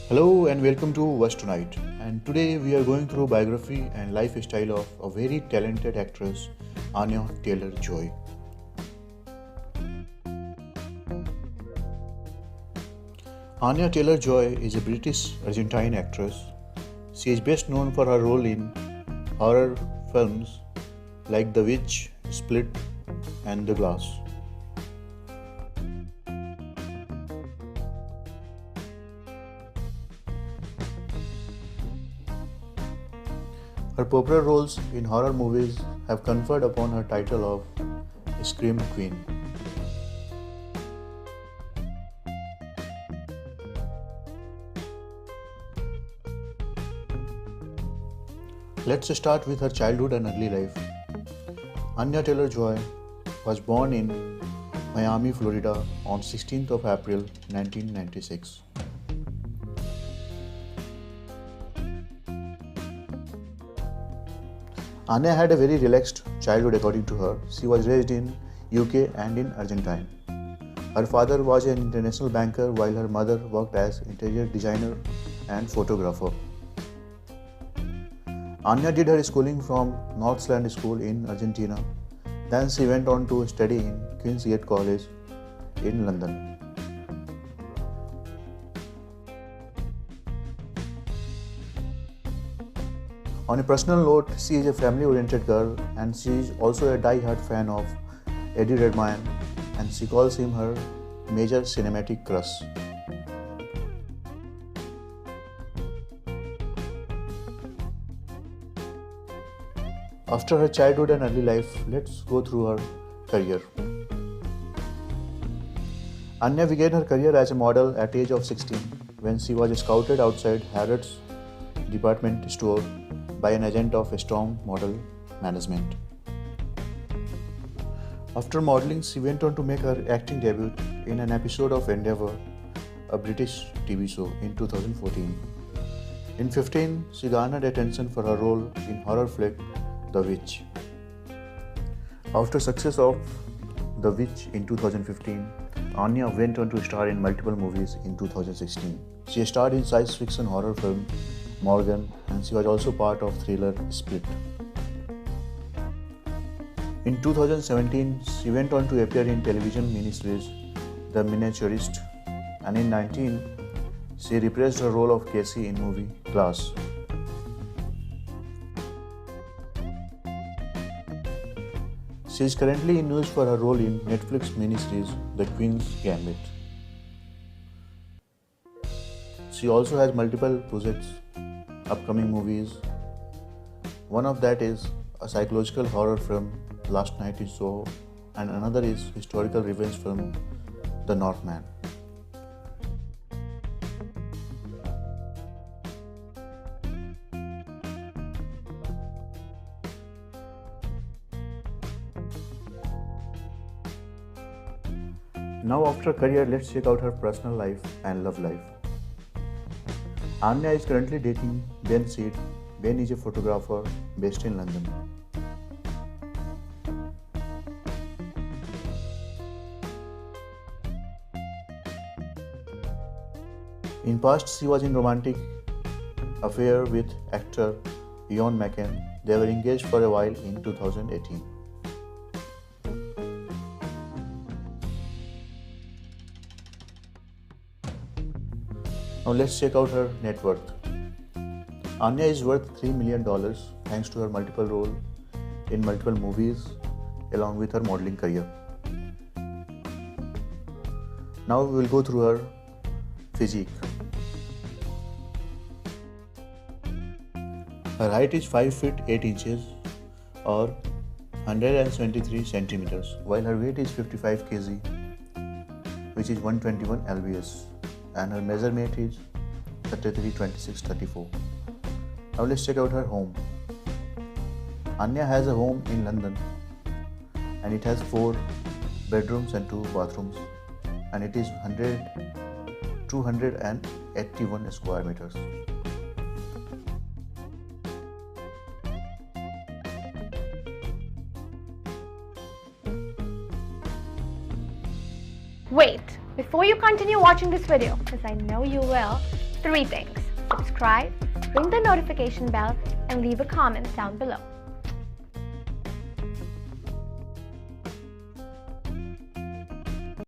Hello and welcome to Watch Tonight. And today we are going through biography and lifestyle of a very talented actress, Anya Taylor-Joy. Anya Taylor-Joy is a British Argentine actress. She is best known for her role in horror films like The Witch, Split, and The Glass. Her popular roles in horror movies have conferred upon her title of Scream Queen. Let's start with her childhood and early life. Anya Taylor-Joy was born in Miami, Florida on 16th of April 1996. Anya had a very relaxed childhood according to her. She was raised in UK and in Argentine. Her father was an international banker while her mother worked as interior designer and photographer. Anya did her schooling from Northland School in Argentina. Then she went on to study in Queen's Gate College in London. On a personal note, she is a family-oriented girl and she is also a die-hard fan of Eddie Redmayne and she calls him her major cinematic crush. After her childhood and early life, let's go through her career. Anya began her career as a model at age of 16 when she was scouted outside Harrods department store by an agent of Storm Model Management. After modeling, she went on to make her acting debut in an episode of Endeavour, a British TV show, in 2014. In 2015, she garnered attention for her role in horror flick The Witch. After success of The Witch in 2015, Anya went on to star in multiple movies in 2016. She starred in science fiction horror film Morgan and she was also part of thriller Split. In 2017, she went on to appear in television miniseries The Miniaturist and in 2019, she reprised her role of Casey in movie Glass. She is currently in news for her role in Netflix miniseries The Queen's Gambit. She also has multiple projects, upcoming movies. One of that is a psychological horror film Last Night in Soho and another is historical revenge film The Northman. Now after career, let's check out her personal life and love life. Anya is currently dating Ben Seed. Ben is a photographer based in London. In past, she was in romantic affair with actor Ian McKellen. They were engaged for a while in 2018. Now let's check out her net worth. Anya is worth $3 million thanks to her multiple roles in multiple movies along with her modeling career. Now we will go through her physique. Her height is 5 feet 8 inches or 173 centimeters while her weight is 55 kg which is 121 lbs and her measurement is 33, 26, 34. Now let's check out her home. Anya has a home in London and it has 4 bedrooms and 2 bathrooms and it is 281 square meters. Wait, before you continue watching this video, because I know you will, 3 things. Subscribe, ring the notification bell, and leave a comment down below.